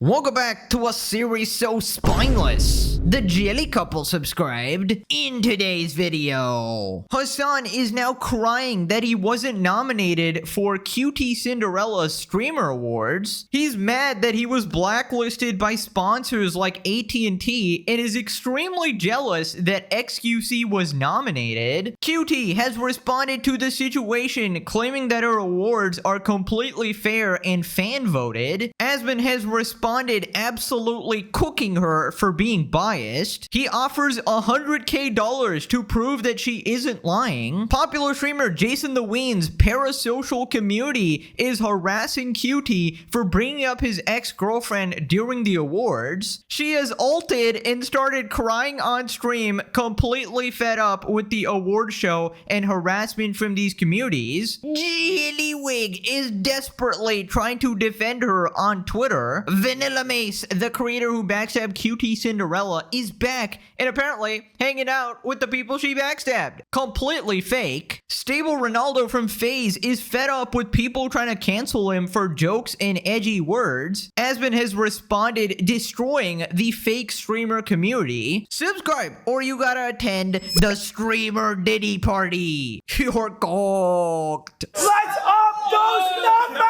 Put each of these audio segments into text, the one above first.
Welcome back to a series so spineless. The Jelly couple subscribed. In today's video, Hassan is now crying that he wasn't nominated for QT Cinderella Streamer Awards. He's mad that he was blacklisted by sponsors like AT&T and is extremely jealous that XQC was nominated. QT has responded to the situation, claiming that her awards are completely fair and fan voted. Asmongold has responded absolutely cooking her for being biased. He offers $100K to prove that she isn't lying. Popular streamer JasonTheWeen's Parasocial community is harassing QT for bringing up his ex-girlfriend during the awards. She has ulted and started crying on stream, completely fed up with the award show and harassment from these communities. Ludwig is desperately trying to defend her on Twitter. VanillaMace, the creator who backstabbed QT Cinderella, is back and apparently hanging out with the people she backstabbed. Completely fake. Stable Ronaldo from FaZe is fed up with people trying to cancel him for jokes and edgy words. Asmongold has responded, destroying the fake streamer community. Subscribe or you gotta attend the streamer Diddy party. You're cooked. Let's up those numbers!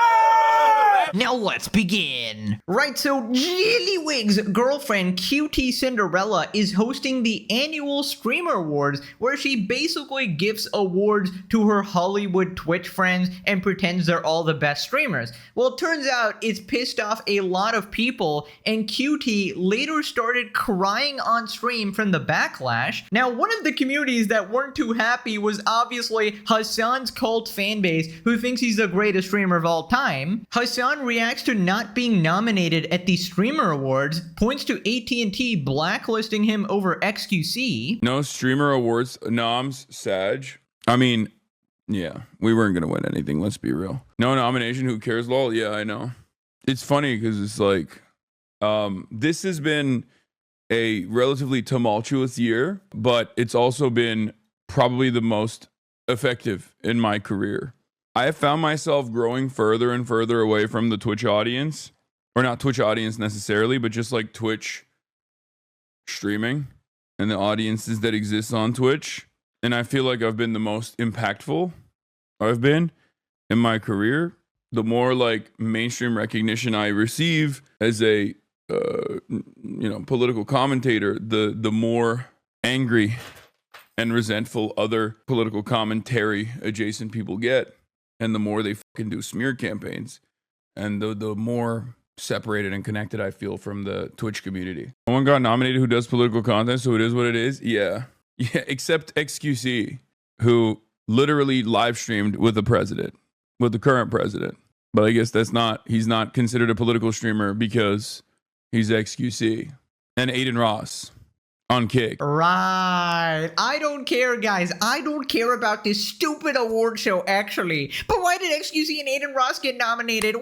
Now let's begin. Right, so Ludwig's girlfriend QT Cinderella is hosting the annual Streamer Awards, where she basically gives awards to her Hollywood Twitch friends and pretends they're all the best streamers. Well, it turns out it's pissed off a lot of people, and QT later started crying on stream from the backlash. Now, one of the communities that weren't too happy was obviously Hassan's cult fanbase, who thinks he's the greatest streamer of all time. Hassan reacts to not being nominated at the Streamer Awards, points to AT&T blacklisting him over XQC. No Streamer Awards noms, Sag. I mean, yeah, we weren't gonna win anything, let's be real. No nomination, who cares, lol? Yeah, I know. It's funny because it's like, this has been a relatively tumultuous year, but it's also been probably the most effective in my career. I have found myself growing further and further away from the Twitch audience, or not Twitch audience necessarily, but just like Twitch streaming and the audiences that exist on Twitch. And I feel like I've been the most impactful I've been in my career. The more like mainstream recognition I receive as a, political commentator, the more angry and resentful other political commentary adjacent people get. And the more they fucking do smear campaigns, and the more separated and connected I feel from the Twitch community. No one got nominated who does political content, so it is what it is. Yeah, except XQC, who literally live streamed with the president, with the current president. But I guess he's not considered a political streamer because he's XQC. And Aiden Ross on Kick. Right. I don't care, guys. I don't care about this stupid award show, actually. But why did XQC and Aiden Ross get nominated?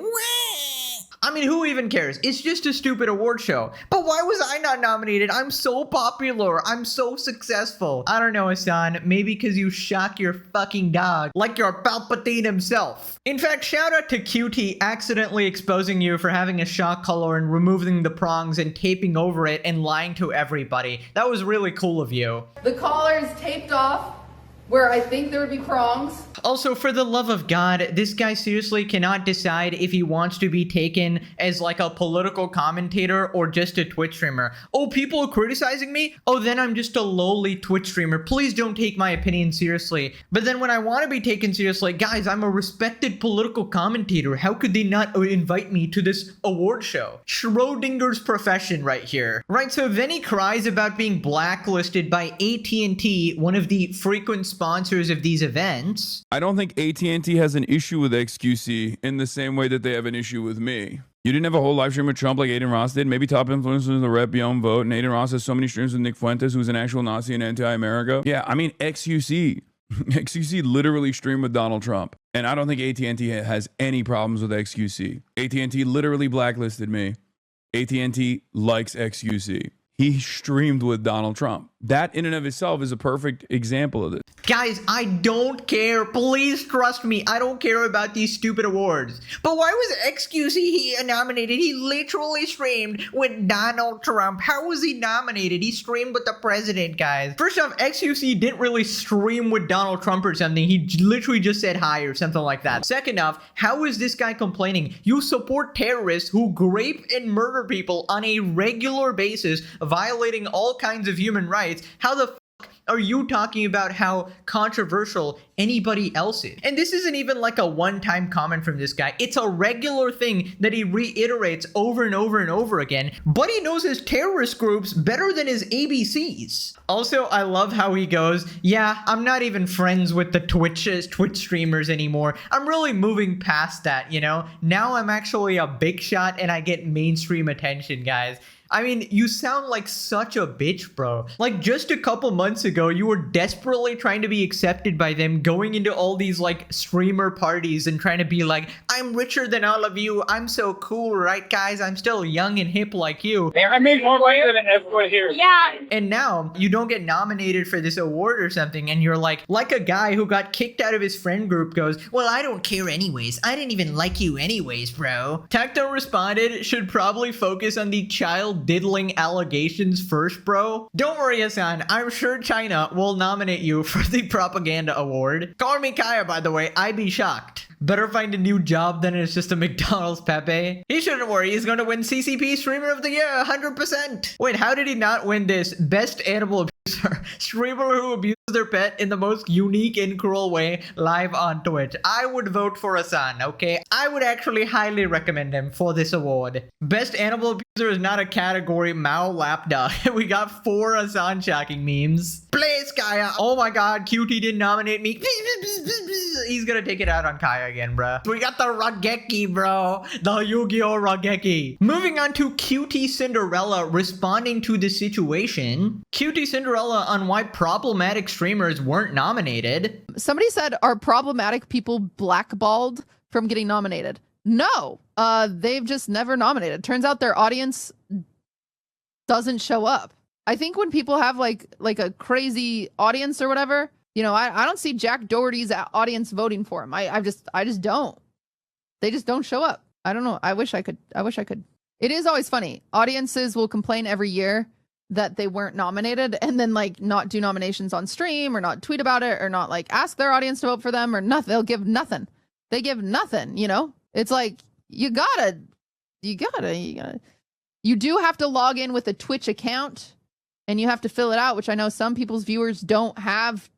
I mean, who even cares? It's just a stupid award show. But why was I not nominated? I'm so popular. I'm so successful. I don't know, Hassan. Maybe because you shock your fucking dog like you're Palpatine himself. In fact, shout out to QT accidentally exposing you for having a shock collar and removing the prongs and taping over it and lying to everybody. That was really cool of you. The collar is taped off where I think there would be prongs. Also, for the love of God, this guy seriously cannot decide if he wants to be taken as like a political commentator or just a Twitch streamer. Oh, people are criticizing me? Oh, then I'm just a lowly Twitch streamer. Please don't take my opinion seriously. But then when I want to be taken seriously, guys, I'm a respected political commentator. How could they not invite me to this award show? Schrodinger's profession right here. Right, so then he cries about being blacklisted by AT&T, one of the frequent sponsors of these events. I don't think AT&T has an issue with XQC in the same way that they have an issue with me. You didn't have a whole live stream with Trump like Aiden Ross did. Maybe top influencers in the rep beyond vote. And Aiden Ross has so many streams with Nick Fuentes, who's an actual Nazi and anti-America. Yeah, I mean, XQC. XQC literally streamed with Donald Trump. And I don't think AT&T has any problems with XQC. AT&T literally blacklisted me. AT&T likes XQC. He streamed with Donald Trump. That in and of itself is a perfect example of this. Guys, I don't care. Please trust me. I don't care about these stupid awards. But why was XQC nominated? He literally streamed with Donald Trump. How was he nominated? He streamed with the president, guys. First off, XQC didn't really stream with Donald Trump or something. He literally just said hi or something like that. Second off, how is this guy complaining? You support terrorists who rape and murder people on a regular basis, violating all kinds of human rights. How the are you talking about how controversial anybody else is? And this isn't even like a one-time comment from this guy. It's a regular thing that he reiterates over and over and over again, but he knows his terrorist groups better than his ABCs. Also, I love how he goes, yeah, I'm not even friends with the Twitch streamers anymore. I'm really moving past that, you know? Now I'm actually a big shot and I get mainstream attention, guys. I mean, you sound like such a bitch, bro. Like, just a couple months ago, you were desperately trying to be accepted by them, going into all these, like, streamer parties and trying to be like, I'm richer than all of you. I'm so cool, right, guys? I'm still young and hip like you. I made more money than everyone here. Yeah. And now, you don't get nominated for this award or something, and you're like a guy who got kicked out of his friend group goes, well, I don't care anyways. I didn't even like you anyways, bro. Tacto responded, should probably focus on the child diddling allegations first, bro. Don't worry, Hassan. I'm sure China will nominate you for the propaganda award. Call me Kaya, by the way. I'd be shocked. Better find a new job than it's just a McDonald's Pepe. He shouldn't worry. He's going to win CCP Streamer of the Year 100%. Wait, how did he not win this? Best animal abuser. Streamer who abused their pet in the most unique and cruel way live on Twitch. I would vote for Hassan, okay? I would actually highly recommend him for this award. Best animal abuser is not a category. Mao lapdog. We got 4 Hassan shocking memes. Please, Kaya. Oh my god, QT didn't nominate me. He's gonna take it out on Kaya again, bro. We got the Rageki, bro. The Yu-Gi-Oh! Rageki. Moving on to QT Cinderella responding to the situation. QT Cinderella on why problematic streamers weren't nominated. Somebody said, are problematic people blackballed from getting nominated? No, they've just never nominated. Turns out their audience doesn't show up. I think when people have like a crazy audience or whatever, you know, I don't see Jack Doherty's audience voting for him. I just don't. They just don't show up. I don't know. I wish I could. It is always funny. Audiences will complain every year that they weren't nominated and then like not do nominations on stream or not tweet about it or not like ask their audience to vote for them or nothing. They'll give nothing. They give nothing, you know? It's like, you do have to log in with a Twitch account and you have to fill it out, which I know some people's viewers don't have.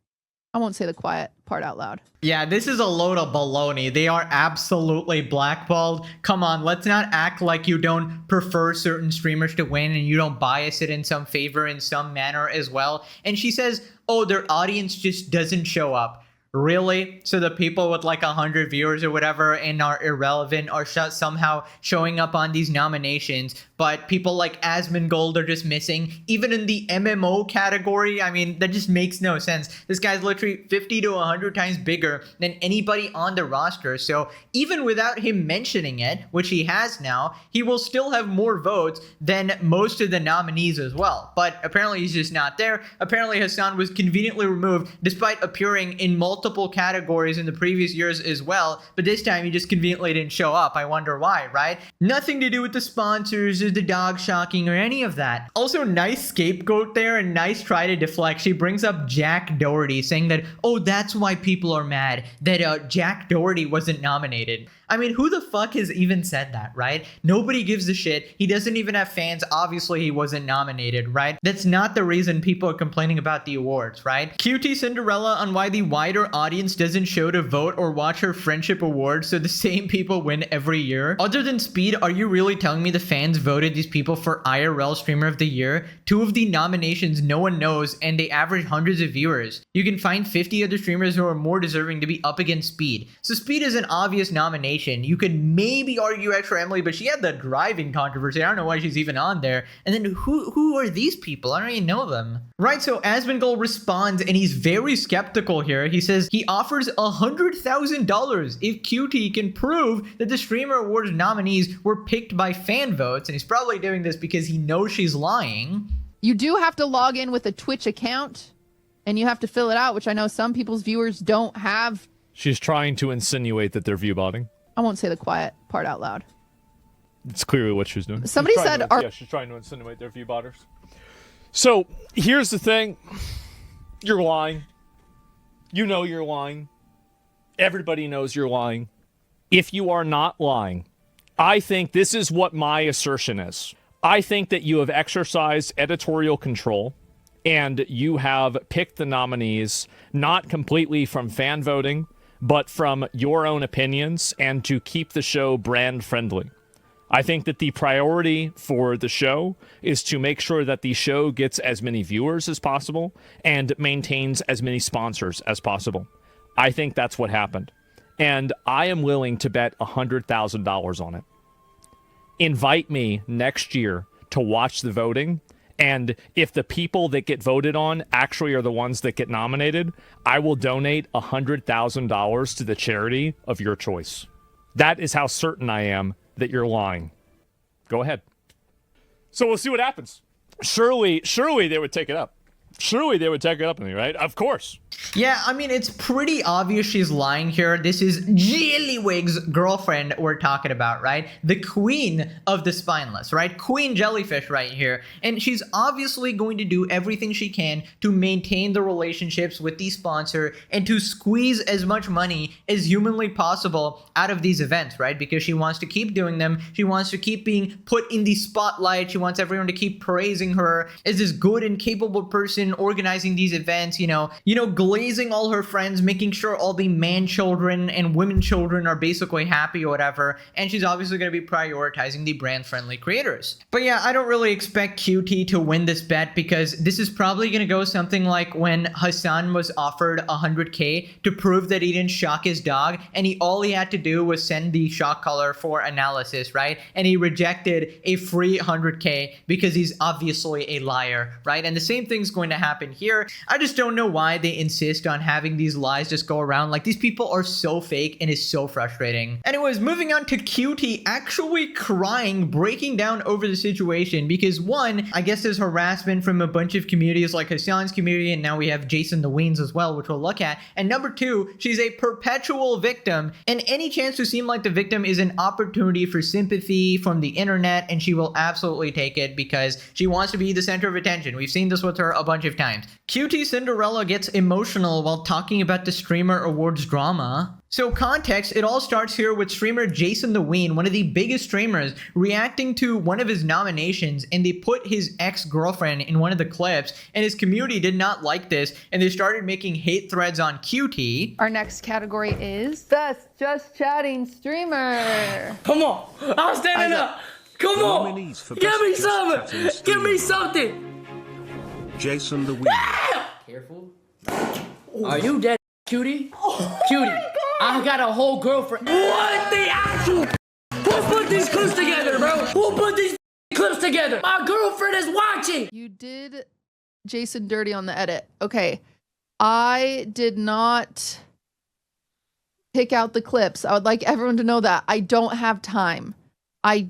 I won't say the quiet part out loud. Yeah, this is a load of baloney. They are absolutely blackballed. Come on, let's not act like you don't prefer certain streamers to win and you don't bias it in some favor in some manner as well. And she says, oh, their audience just doesn't show up. Really? So the people with like 100 viewers or whatever and are irrelevant are somehow showing up on these nominations, but people like Asmongold are just missing. Even in the MMO category, I mean, that just makes no sense. This guy's literally 50 to 100 times bigger than anybody on the roster. So even without him mentioning it, which he has now, he will still have more votes than most of the nominees as well. But apparently he's just not there. Apparently Hassan was conveniently removed despite appearing in multiple categories in the previous years as well, but this time he just conveniently didn't show up. I wonder why, right? Nothing to do with the sponsors or the dog shocking or any of that. Also, nice scapegoat there and nice try to deflect. She brings up Jack Doherty saying that, oh, that's why people are mad that Jack Doherty wasn't nominated. I mean, who the fuck has even said that, right? Nobody gives a shit. He doesn't even have fans. Obviously, he wasn't nominated, right? That's not the reason people are complaining about the awards, right? QT Cinderella on why the wider audience doesn't show to vote or watch her friendship awards so the same people win every year. Other than Speed, are you really telling me the fans voted these people for IRL Streamer of the Year? 2 of the nominations no one knows and they average hundreds of viewers. You can find 50 other streamers who are more deserving to be up against Speed. So Speed is an obvious nomination. You could maybe argue Extra Emily, but she had the driving controversy. I don't know why she's even on there. And then who are these people? I don't even know them. Right, so Asmongold responds and he's very skeptical here. He says he offers $100,000 if QT can prove that the Streamer Awards nominees were picked by fan votes. And he's probably doing this because he knows she's lying. You do have to log in with a Twitch account and you have to fill it out, which I know some people's viewers don't have. She's trying to insinuate that they're view botting. I won't say the quiet part out loud. It's clearly what she's doing. Somebody said, yeah, she's trying to insinuate they're view botters. So here's the thing. You're lying. You know you're lying. Everybody knows you're lying. If you are not lying, I think this is what my assertion is. I think that you have exercised editorial control and you have picked the nominees not completely from fan voting, but from your own opinions and to keep the show brand friendly. I think that the priority for the show is to make sure that the show gets as many viewers as possible and maintains as many sponsors as possible. I think that's what happened. And I am willing to bet $100,000 on it. Invite me next year to watch the voting. And if the people that get voted on actually are the ones that get nominated, I will donate $100,000 to the charity of your choice. That is how certain I am that you're lying. Go ahead. So we'll see what happens. Surely they would take it up. Surely they would take it up on me, right? Of course. Yeah, I mean, it's pretty obvious she's lying here. This is Jellywig's girlfriend we're talking about, right? The queen of the spineless, right? Queen Jellyfish right here. And she's obviously going to do everything she can to maintain the relationships with the sponsor and to squeeze as much money as humanly possible out of these events, right? Because she wants to keep doing them. She wants to keep being put in the spotlight. She wants everyone to keep praising her as this good and capable person organizing these events, you know, glazing all her friends, making sure all the man children and women children are basically happy or whatever. And she's obviously going to be prioritizing the brand friendly creators. But yeah, I don't really expect QT to win this bet because this is probably going to go something like when Hassan was offered 100K to prove that he didn't shock his dog, and all he had to do was send the shock collar for analysis, right? And he rejected a free 100K because he's obviously a liar, right? And the same thing's going to happen here. I just don't know why they insist on having these lies just go around. Like, these people are so fake and it's so frustrating. Anyways, moving on to QT actually crying, breaking down over the situation because one, I guess there's harassment from a bunch of communities like Hassan's community, and now we have JasonTheWeens as well, which we'll look at. And number two, she's a perpetual victim, and any chance to seem like the victim is an opportunity for sympathy from the internet, and she will absolutely take it because she wants to be the center of attention. We've seen this with her a bunch of times. QT Cinderella gets emotional while talking about the Streamer Awards drama. So context, it all starts here with streamer JasonTheWeen, one of the biggest streamers, reacting to one of his nominations, and they put his ex-girlfriend in one of the clips, and his community did not like this, and they started making hate threads on QT. Our next category is Best Just Chatting Streamer. Come on, I'm standing up. Come on, give me something. Give me something. JasonTheWeen. Careful. Are you dead, cutie? Cutie, I got a whole girlfriend. What the actual? Who put these clips together, bro? Who put these clips together? My girlfriend is watching. You did Jason dirty on the edit. Okay. I did not pick out the clips. I would like everyone to know that. I don't have time. I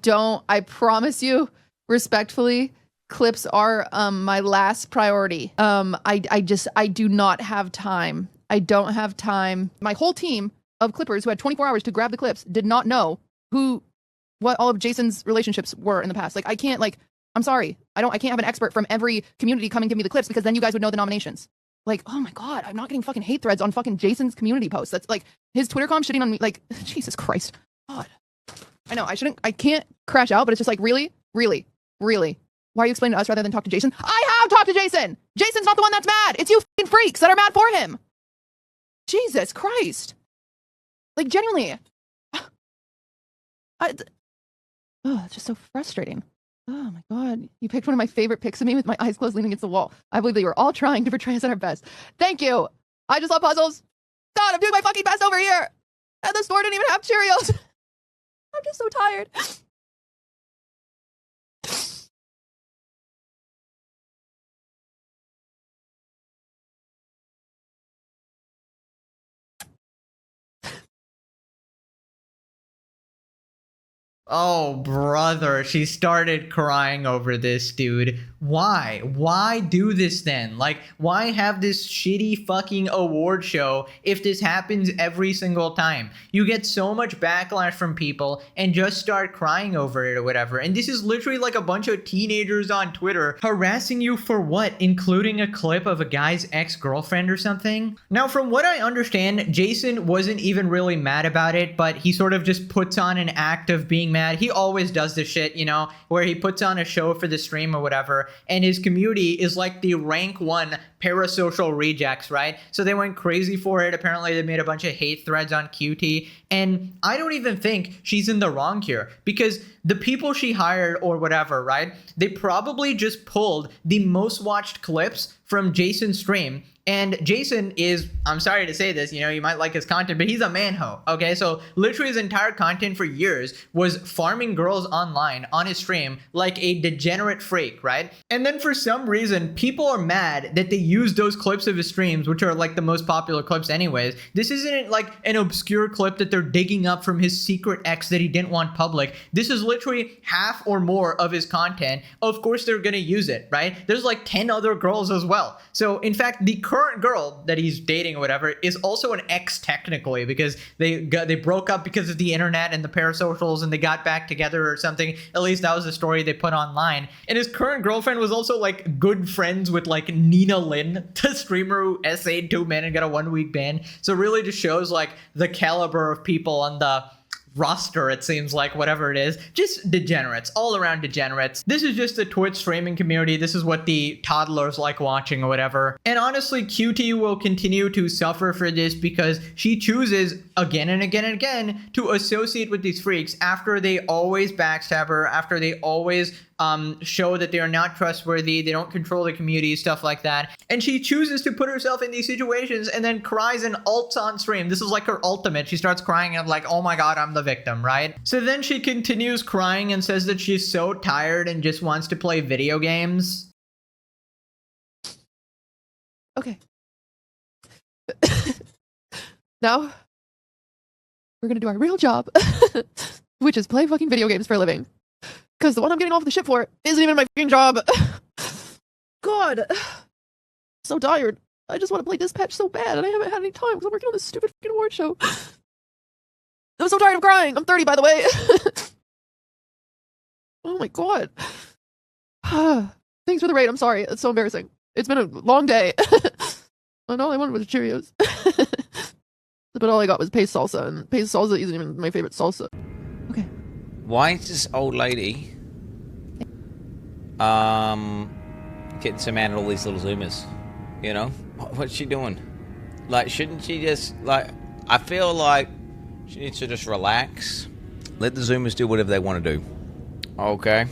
promise you, respectfully, clips are my last priority. I do not have time. I don't have time. My whole team of clippers who had 24 hours to grab the clips did not know what all of Jason's relationships were in the past. Like, I can't, like, I'm sorry. I can't have an expert from every community come and give me the clips because then you guys would know the nominations. Like, oh my God, I'm not getting fucking hate threads on fucking Jason's community posts. That's like his Twitter com shitting on me. Like, Jesus Christ. God. I know I can't crash out, but it's just like, really? Really? Really? Why are you explaining to us rather than talk to Jason? I have talked to Jason. Jason's not the one that's mad. It's you fucking freaks that are mad for him. Jesus Christ. Like, genuinely. It's just so frustrating. Oh my God. You picked one of my favorite pics of me with my eyes closed leaning against the wall. I believe that you were all trying to portray us at our best. Thank you. I just love puzzles. God, I'm doing my fucking best over here. And the store didn't even have Cheerios. I'm just so tired. Oh, brother, she started crying over this, dude. Why? Why do this then? Like, why have this shitty fucking award show if this happens every single time? You get so much backlash from people and just start crying over it or whatever. And this is literally like a bunch of teenagers on Twitter harassing you for what? Including a clip of a guy's ex-girlfriend or something? Now, from what I understand, Jason wasn't even really mad about it, but he sort of just puts on an act of being mad. He always does this shit, you know, where he puts on a show for the stream or whatever, and his community is like the rank 1 Parasocial rejects, right? So they went crazy for it. Apparently they made a bunch of hate threads on QT, and I don't even think she's in the wrong here, because the people she hired or whatever, right? They probably just pulled the most watched clips from Jason's stream. And Jason is, I'm sorry to say this, you know, you might like his content, but he's a manho, okay? So literally his entire content for years was farming girls online on his stream like a degenerate freak, right? And then for some reason, people are mad that they used those clips of his streams, which are like the most popular clips anyways. This isn't like an obscure clip that they're digging up from his secret ex that he didn't want public. This is literally half or more of his content. Of course they're gonna use it, right? There's like 10 other girls as well. So in fact, the current girl that he's dating or whatever is also an ex technically, because they broke up because of the internet and the parasocials, and they got back together or something. At least that was the story they put online. And his current girlfriend was also like good friends with like Nina Lin, the streamer who essayed 2 men and got a 1-week ban. So really just shows like the caliber of people on the roster, it seems like, whatever it is. Just degenerates, all around degenerates. This is just the Twitch streaming community. This is what the toddlers like watching or whatever. And honestly, QT will continue to suffer for this because she chooses again and again and again to associate with these freaks after they always backstab her, after they always show that they are not trustworthy, they don't control the community, stuff like that. And she chooses to put herself in these situations and then cries and ults on stream. This is like her ultimate. She starts crying and like, oh my god, I'm the victim, right? So then she continues crying and says that she's so tired and just wants to play video games. Okay. Now, we're gonna do our real job, which is play fucking video games for a living. Because the one I'm getting off the ship for isn't even my fucking job. God. So tired. I just want to play Dispatch so bad, and I haven't had any time because I'm working on this stupid fucking award show. I'm so tired of crying. I'm 30, by the way. Oh my god. Thanks for the raid. I'm sorry. It's so embarrassing. It's been a long day. And all I wanted was Cheerios. But all I got was paste salsa, and paste salsa isn't even my favorite salsa. Okay. Why is this old lady getting so mad at all these little zoomers? You know? What's she doing? Like, shouldn't she just, like, I feel like she needs to just relax. Let the zoomers do whatever they want to do. Okay?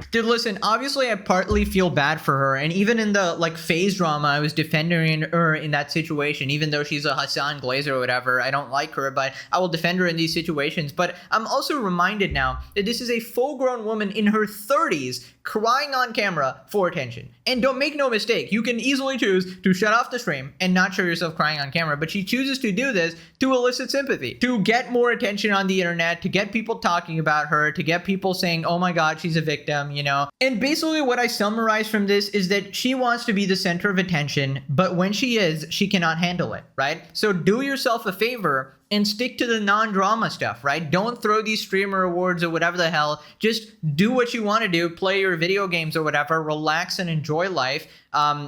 Dude, listen, obviously I partly feel bad for her, and even in the, like, FaZe drama, I was defending her in that situation, even though she's a Hassan Glazer or whatever. I don't like her, but I will defend her in these situations. But I'm also reminded now that this is a full-grown woman in her 30s crying on camera for attention. And don't make no mistake, you can easily choose to shut off the stream and not show yourself crying on camera, but she chooses to do this to elicit sympathy, to get more attention on the internet, to get people talking about her, to get people saying, oh my god, she's a victim, you know? And basically what I summarize from this is that she wants to be the center of attention, but when she is, she cannot handle it, right? So do yourself a favor and stick to the non-drama stuff, right? Don't throw these streamer awards or whatever the hell. Just do what you want to do, play your video games or whatever, relax and enjoy life.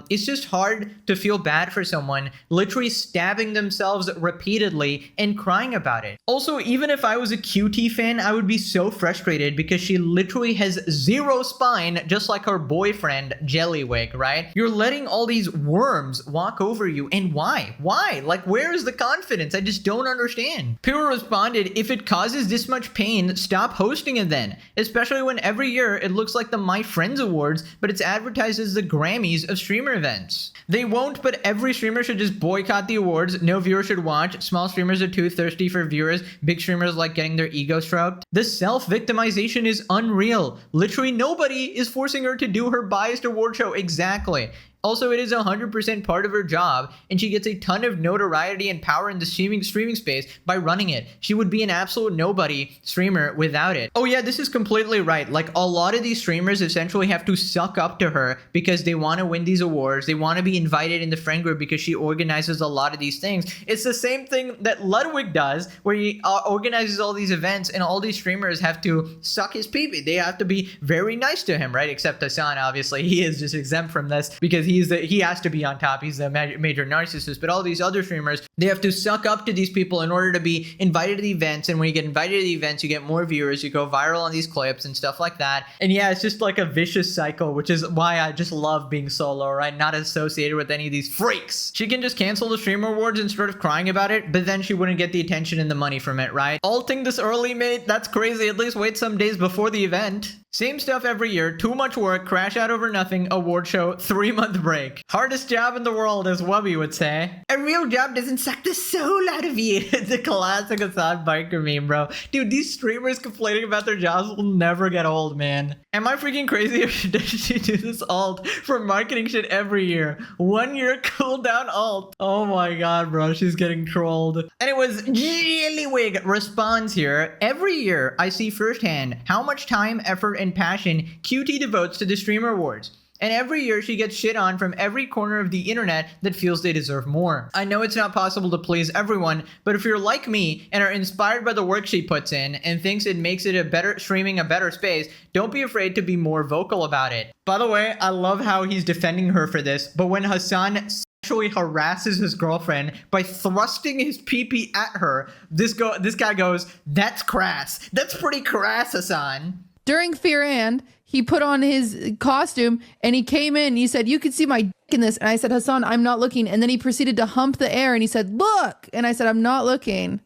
It's just hard to feel bad for someone literally stabbing themselves repeatedly and crying about it. Also, even if I was a QT fan, I would be so frustrated because she literally has zero spine, just like her boyfriend, Jellywig, right? You're letting all these worms walk over you, and why? Why? Like, where is the confidence? I just don't understand. Pure responded, if it causes this much pain, stop hosting it then. Especially when every year it looks like the My Friends Awards, but it's advertised as the Grammys of streamer events. They won't, but every streamer should just boycott the awards. No viewer should watch. Small streamers are too thirsty for viewers. Big streamers like getting their ego stroked. The self-victimization is unreal. Literally nobody is forcing her to do her biased award show. Exactly. Also, it is 100% part of her job, and she gets a ton of notoriety and power in the streaming space by running it. She would be an absolute nobody streamer without it. Oh yeah, this is completely right. Like, a lot of these streamers essentially have to suck up to her because they want to win these awards. They want to be invited in the friend group because she organizes a lot of these things. It's the same thing that Ludwig does, where he organizes all these events, and all these streamers have to suck his pee-pee. They have to be very nice to him, right? Except Hassan, obviously, he is just exempt from this because he has to be on top. He's the major narcissist. But all these other streamers, they have to suck up to these people in order to be invited to the events. And when you get invited to the events, you get more viewers, you go viral on these clips and stuff like that. And yeah, it's just like a vicious cycle, which is why I just love being solo, right? Not associated with any of these freaks. She can just cancel the streamer awards instead of crying about it, but then she wouldn't get the attention and the money from it, right? Alting this early, mate, that's crazy. At least wait some days before the event. Same stuff every year, too much work, crash out over nothing, award show, 3-month break. Hardest job in the world, as Wubby would say. A real job doesn't suck the soul out of you. It's a classic Hassan biker meme, bro. Dude, these streamers complaining about their jobs will never get old, man. Am I freaking crazy, or does she do this alt for marketing shit every year? 1 year cooldown alt. Oh my god, bro, she's getting trolled. Anyways, Jellywig responds here. Every year, I see firsthand how much time, effort, and passion QT devotes to the streamer awards. And every year she gets shit on from every corner of the internet that feels they deserve more. I know it's not possible to please everyone, but if you're like me and are inspired by the work she puts in and thinks it makes it a better space, don't be afraid to be more vocal about it. By the way, I love how he's defending her for this, but when Hassan sexually harasses his girlfriend by thrusting his pee-pee at her, this guy goes, "That's crass. That's pretty crass, Hassan." During Fear and he put on his costume and he came in and he said, "You could see my dick in this." And I said, "Hassan, I'm not looking." And then he proceeded to hump the air and he said, "Look." And I said, "I'm not looking."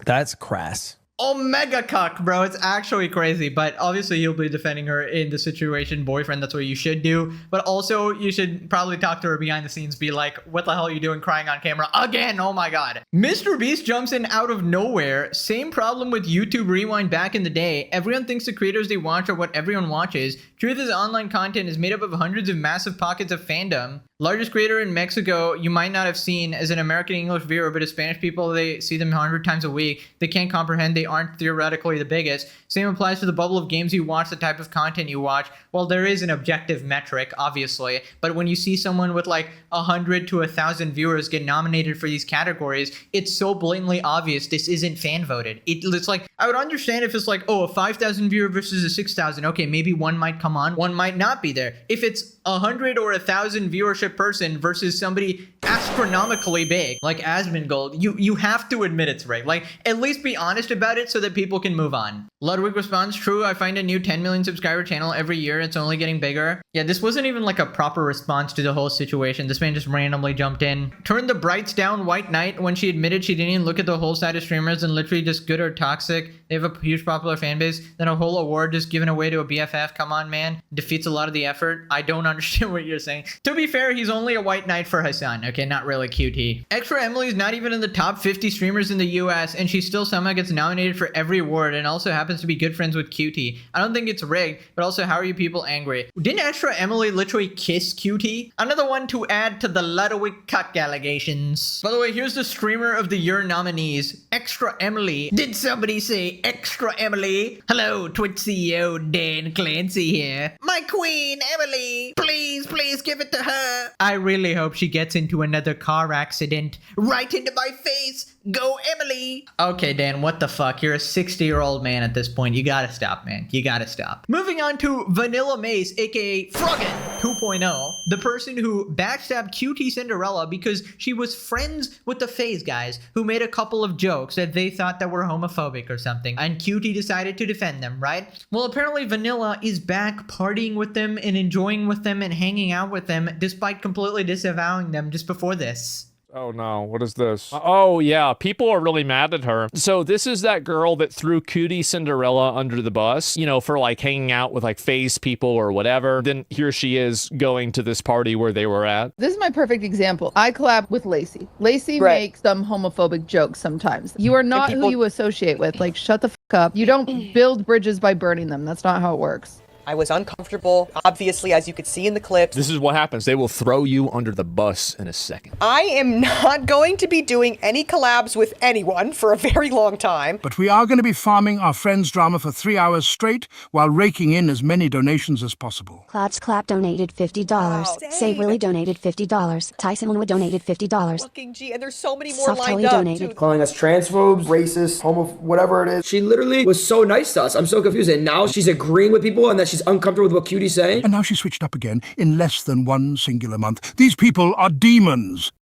That's crass. Omega cuck, bro. It's actually crazy, but obviously he'll be defending her in the situation. Boyfriend, that's what you should do. But also you should probably talk to her behind the scenes, be like, "What the hell are you doing crying on camera again? Oh my god." MrBeast jumps in out of nowhere. Same problem with YouTube Rewind back in the day. Everyone thinks the creators they watch are what everyone watches. Truth is, online content is made up of hundreds of massive pockets of fandom. Largest creator in Mexico, you might not have seen as an American English viewer, but as Spanish people, they see them 100 times a week. They can't comprehend they aren't theoretically the biggest. Same applies to the bubble of games you watch, the type of content you watch. Well, there is an objective metric, obviously, but when you see someone with like 100 to 1,000 viewers get nominated for these categories, it's so blatantly obvious this isn't fan voted. It's like, I would understand if it's like, oh, a 5,000 viewer versus a 6,000. Okay, maybe one might come on, one might not be there. If it's 100 or 1,000 viewership person versus somebody astronomically big like Asmongold, you have to admit it's rigged. Like, at least be honest about it so that people can move on. Ludwig responds, "True, I find a new 10 million subscriber channel every year. It's only getting bigger." Yeah, this wasn't even like a proper response to the whole situation. This man just randomly jumped in. Turned the brights down white knight when she admitted she didn't even look at the whole side of streamers and literally just good or toxic. They have a huge popular fan base. Then a whole award just given away to a BFF. Come on, man. Defeats a lot of the effort. I don't understand what you're saying. To be fair, he's only a white knight for Hassan. Okay, not really QT. Extra Emily's not even in the top 50 streamers in the US, and she still somehow gets nominated for every award and also happens to be good friends with QT. I don't think it's rigged, but also how are you people angry? Didn't Extra Emily literally kiss QT? Another one to add to the Ludwig cuck allegations. By the way, here's the Streamer of the Year nominees. Extra Emily. Did somebody say Extra Emily? Hello, Twitch CEO Dan Clancy here. My queen, Emily. Please give it to her. I really hope she gets into another car accident. Right into my face. Go, Emily. Okay, Dan, what the fuck? You're a 60-year-old man at this point. You gotta stop, man. You gotta stop. Moving on to VanillaMace, aka Froggen 2.0, the person who backstabbed QT Cinderella because she was friends with the FaZe guys who made a couple of jokes that they thought that were homophobic or something, and QT decided to defend them, right? Well, apparently Vanilla is back partying with them and enjoying with them and hanging out with them despite completely disavowing them just before this. Oh no, what is this? Oh yeah, people are really mad at her. So this is that girl that threw QT Cinderella under the bus, you know, for like hanging out with like FaZe people or whatever. Then here she is going to this party where they were at. This is my perfect example. I collab with Lacey. Lacey makes some homophobic jokes sometimes. You are not who you associate with. Like, shut the fuck up. You don't build bridges by burning them. That's not how it works. I was uncomfortable, obviously, as you could see in the clips. This is what happens. They will throw you under the bus in a second. I am not going to be doing any collabs with anyone for a very long time. But we are going to be farming our friends' drama for 3 hours straight while raking in as many donations as possible. Clouds Clap donated $50. Say Willie donated $50. Tyson Winwood donated $50. Fucking G, and there's so many more Soft lined Tully up. donated. Dude. Calling us transphobes, racist, whatever it is. She literally was so nice to us. I'm so confused. And now she's agreeing with people and that she's uncomfortable with what QT's saying. And now she switched up again in less than one singular month. These people are demons.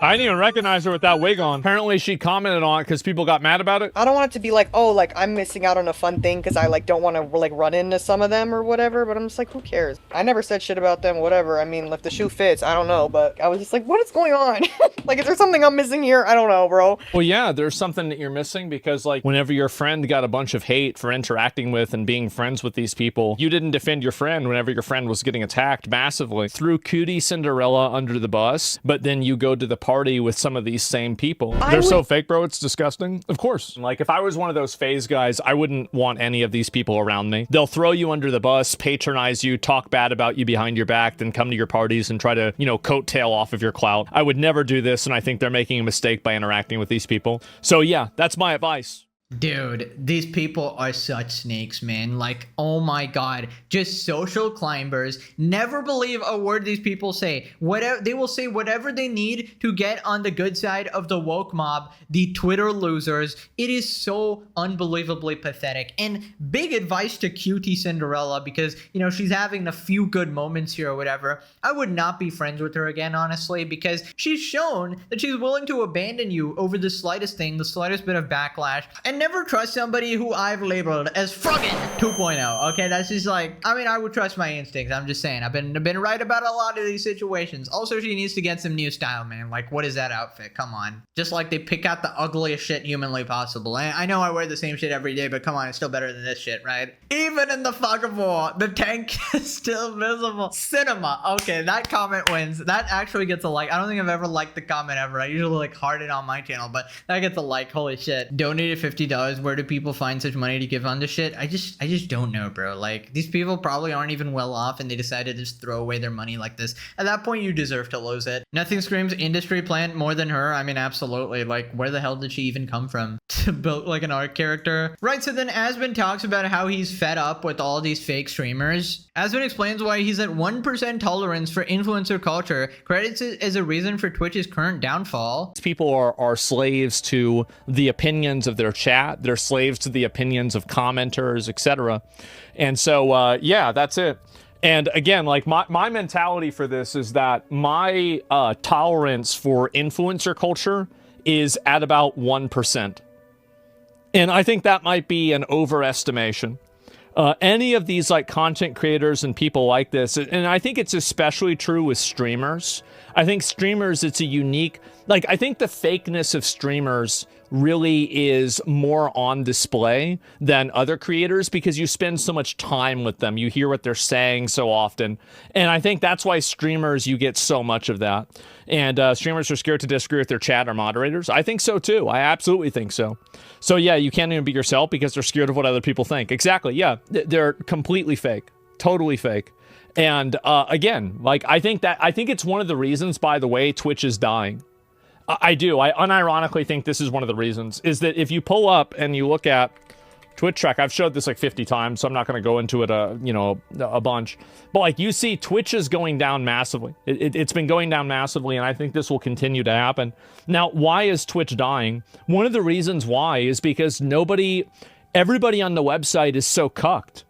I didn't even recognize her with that wig on. Apparently she commented on it because people got mad about it. I don't want it to be like, oh, like I'm missing out on a fun thing because I like don't want to like run into some of them or whatever, but I'm just like, who cares? I never said shit about them, whatever. I mean, if the shoe fits, I don't know, but I was just like, what is going on? Like, is there something I'm missing here? I don't know, bro. Well, yeah, there's something that you're missing because like whenever your friend got a bunch of hate for interacting with and being friends with these people, you didn't defend your friend whenever your friend was getting attacked massively. Threw QT Cinderella under the bus, but then you go to the party with some of these same people. They're so fake, bro. It's disgusting. Of course. Like, if I was one of those FaZe guys, I wouldn't want any of these people around me. They'll throw you under the bus, patronize you, talk bad about you behind your back, then come to your parties and try to, you know, coattail off of your clout. I would never do this, and I think they're making a mistake by interacting with these people. So yeah, that's my advice. Dude, these people are such snakes, man. Like, oh my god, just social climbers. Never believe a word these people say. Whatever they will say, whatever they need to get on the good side of the woke mob, the Twitter losers. It is so unbelievably pathetic. And big advice to QT Cinderella, because you know she's having a few good moments here or whatever. I would not be friends with her again, honestly, because she's shown that she's willing to abandon you over the slightest thing, the slightest bit of backlash. And never trust somebody who I've labeled as fucking 2.0. Okay, that's just like, I mean, I would trust my instincts. I'm just saying, I've been right about a lot of these situations. Also, she needs to get some new style, man. Like, what is that outfit? Come on. Just like they pick out the ugliest shit humanly possible. I know I wear the same shit every day, but come on, it's still better than this shit, right? Even in the fuckable, the tank is still visible. Cinema. Okay, that comment wins. That actually gets a like. I don't think I've ever liked the comment ever. I usually like heart it on my channel, but that gets a like. Holy shit. Donated $50. Where do people find such money to give on this shit? I just don't know, bro. Like, these people probably aren't even well off and they decided to just throw away their money like this. At that point, you deserve to lose it. Nothing screams industry plant more than her. I mean, absolutely. Like, where the hell did she even come from to build like an art character? Right, so then Asmon talks about how he's fed up with all these fake streamers. Asmon explains why he's at 1% tolerance for influencer culture, credits it as a reason for Twitch's current downfall. People are slaves to the opinions of their chat. They're slaves to the opinions of commenters, etc. And so, yeah, that's it. And again, like my mentality for this is that my tolerance for influencer culture is at about 1%. And I think that might be an overestimation. Any of these like content creators and people like this, and I think it's especially true with streamers. I think streamers, it's a unique, like, I think the fakeness of streamers really is more on display than other creators because you spend so much time with them. You hear what they're saying so often. And I think that's why streamers, you get so much of that. And streamers are scared to disagree with their chat or moderators. I think so too. I absolutely think so. So yeah, you can't even be yourself because they're scared of what other people think. Exactly. Yeah, they're completely fake. Totally fake. And again, like, I think it's one of the reasons, by the way, Twitch is dying. I do. I unironically think this is one of the reasons, is that if you pull up and you look at Twitch track, I've showed this like 50 times, so I'm not going to go into it, you know, a bunch. But like, you see Twitch is going down massively. It's been going down massively, and I think this will continue to happen. Now, why is Twitch dying? One of the reasons why is because everybody on the website is so cucked.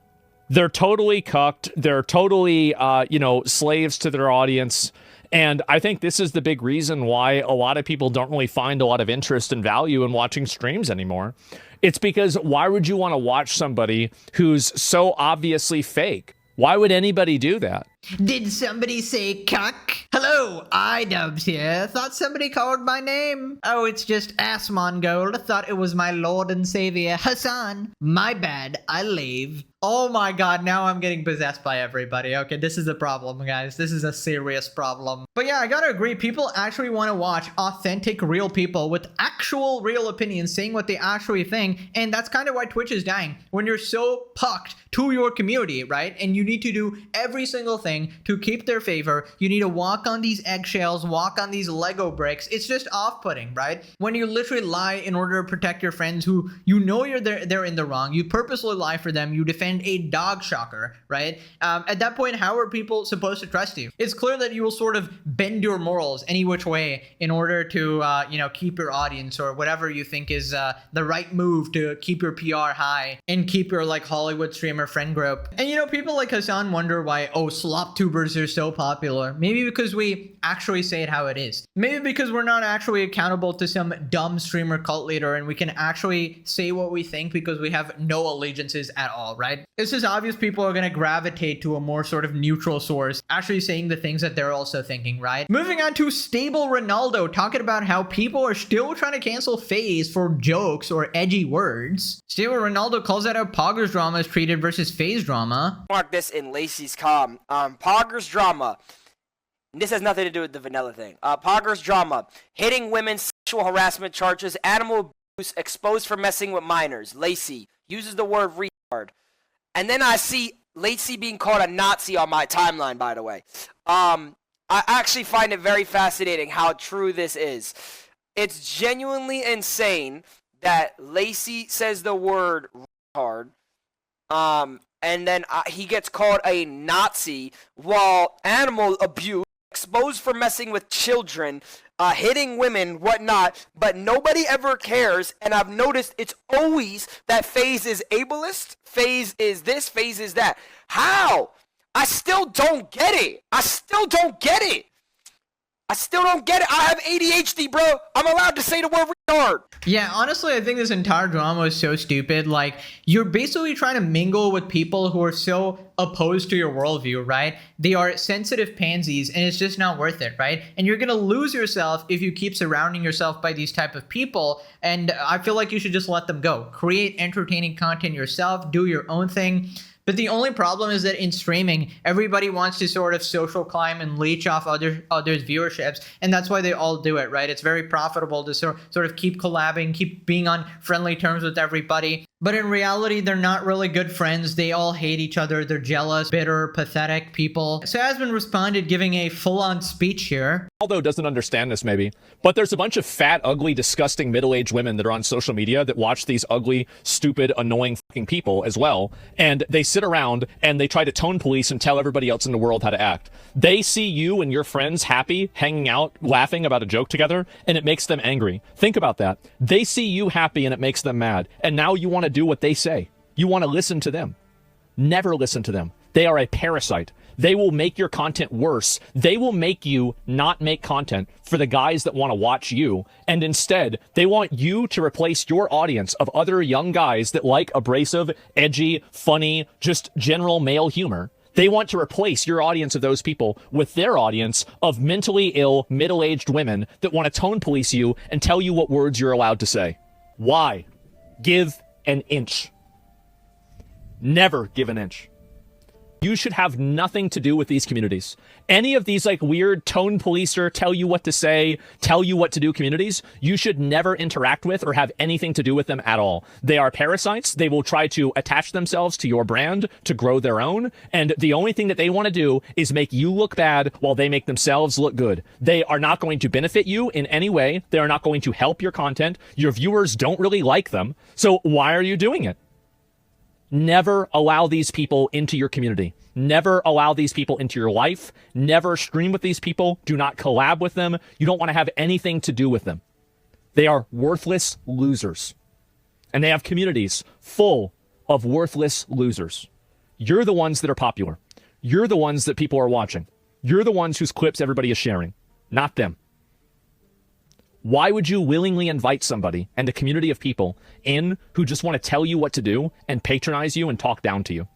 They're totally cucked. They're totally, you know, slaves to their audience. And I think this is the big reason why a lot of people don't really find a lot of interest and value in watching streams anymore. It's because why would you want to watch somebody who's so obviously fake? Why would anybody do that? Did somebody say cuck? Hello, iDubbbz here. Thought somebody called my name. Oh, it's just Asmongold. Thought it was my lord and savior, Hassan. My bad, I leave. Oh my god, now I'm getting possessed by everybody. Okay, this is a problem, guys. This is a serious problem. But yeah, I gotta agree, people actually want to watch authentic, real people with actual real opinions saying what they actually think, and that's kind of why Twitch is dying. When you're so pucked to your community, right? And you need to do every single thing to keep their favor. You need to walk on these eggshells, walk on these Lego bricks. It's just off-putting, right? When you literally lie in order to protect your friends who you know they're in the wrong, you purposely lie for them, you defend a dog shocker, right? At that point, how are people supposed to trust you? It's clear that you will sort of bend your morals any which way in order to, you know, keep your audience or whatever you think is the right move to keep your PR high and keep your like Hollywood streamer friend group. And you know, people like Hassan wonder why, oh, slop tubers are so popular. Maybe because we actually say it how it is. Maybe because we're not actually accountable to some dumb streamer cult leader and we can actually say what we think because we have no allegiances at all, right? It's just obvious people are going to gravitate to a more sort of neutral source, actually saying the things that they're also thinking, right? Moving on to Stable Ronaldo, talking about how people are still trying to cancel FaZe for jokes or edgy words. Stable Ronaldo calls out how Poggers drama is treated versus FaZe drama. Mark this in Lacey's com. Poggers drama. This has nothing to do with the vanilla thing. Poggers drama. Hitting women, sexual harassment charges, animal abuse, exposed for messing with minors. Lacey uses the word retard. And then I see Lacey being called a Nazi on my timeline, by the way. I actually find it very fascinating how true this is. It's genuinely insane that Lacey says the word retard, and then he gets called a Nazi, while animal abuse, exposed for messing with children, hitting women, whatnot, but nobody ever cares. And I've noticed it's always that FaZe is ableist, FaZe is this, FaZe is that. How? I still don't get it. I still don't get it. I have ADHD, bro. I'm allowed to say the word retard. Yeah, honestly, I think this entire drama is so stupid. Like, you're basically trying to mingle with people who are so opposed to your worldview, right? They are sensitive pansies, and it's just not worth it, right? And you're gonna lose yourself if you keep surrounding yourself by these type of people, and I feel like you should just let them go. Create entertaining content yourself, do your own thing. But the only problem is that in streaming, everybody wants to sort of social climb and leech off others' viewerships. And that's why they all do it, right? It's very profitable to sort of keep collabing, keep being on friendly terms with everybody. But in reality, they're not really good friends. They all hate each other. They're jealous, bitter, pathetic people. So Asmongold responded giving a full-on speech here. Ronaldo doesn't understand this maybe, but there's a bunch of fat, ugly, disgusting middle-aged women that are on social media that watch these ugly, stupid, annoying fucking people as well. And they sit around and they try to tone police and tell everybody else in the world how to act. They see you and your friends happy, hanging out, laughing about a joke together, and it makes them angry. Think about that. They see you happy and it makes them mad. And now you want to do what they say. You want to listen to them. Never listen to them. They are a parasite. They will make your content worse. They will make you not make content for the guys that want to watch you. And instead, they want you to replace your audience of other young guys that like abrasive, edgy, funny, just general male humor. They want to replace your audience of those people with their audience of mentally ill, middle-aged women that want to tone police you and tell you what words you're allowed to say. Why? Give an inch. Never give an inch. You should have nothing to do with these communities. Any of these like weird tone policer, tell you what to say, tell you what to do communities, you should never interact with or have anything to do with them at all. They are parasites. They will try to attach themselves to your brand to grow their own. And the only thing that they want to do is make you look bad while they make themselves look good. They are not going to benefit you in any way. They are not going to help your content. Your viewers don't really like them. So why are you doing it? Never allow these people into your community. Never allow these people into your life. Never stream with these people. Do not collab with them. You don't want to have anything to do with them. They are worthless losers. And they have communities full of worthless losers. You're the ones that are popular. You're the ones that people are watching. You're the ones whose clips everybody is sharing, not them. Why would you willingly invite somebody and a community of people in who just want to tell you what to do and patronize you and talk down to you?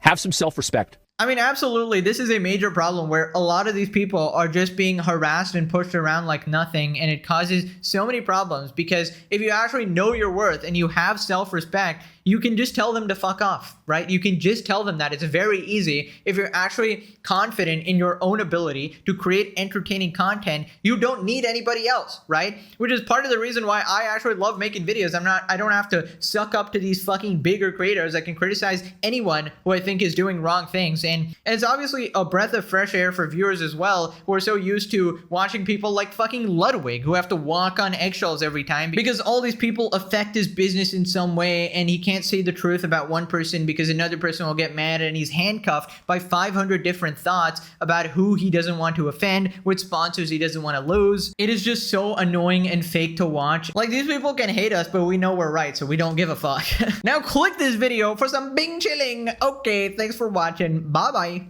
Have some self-respect. I mean, absolutely, this is a major problem where a lot of these people are just being harassed and pushed around like nothing, and it causes so many problems because if you actually know your worth and you have self-respect, you can just tell them to fuck off, right? You can just tell them that. It's very easy. If you're actually confident in your own ability to create entertaining content, you don't need anybody else, right? Which is part of the reason why I actually love making videos. I don't have to suck up to these fucking bigger creators that can criticize anyone who I think is doing wrong things. And it's obviously a breath of fresh air for viewers as well, who are so used to watching people like fucking Ludwig, who have to walk on eggshells every time because all these people affect his business in some way, and he can't say the truth about one person because another person will get mad, and he's handcuffed by 500 different thoughts about who he doesn't want to offend, which sponsors he doesn't want to lose. It is just so annoying and fake to watch. Like, these people can hate us, but we know we're right, so we don't give a fuck. Now click this video for some bing chilling. Okay, thanks for watching. Bye bye.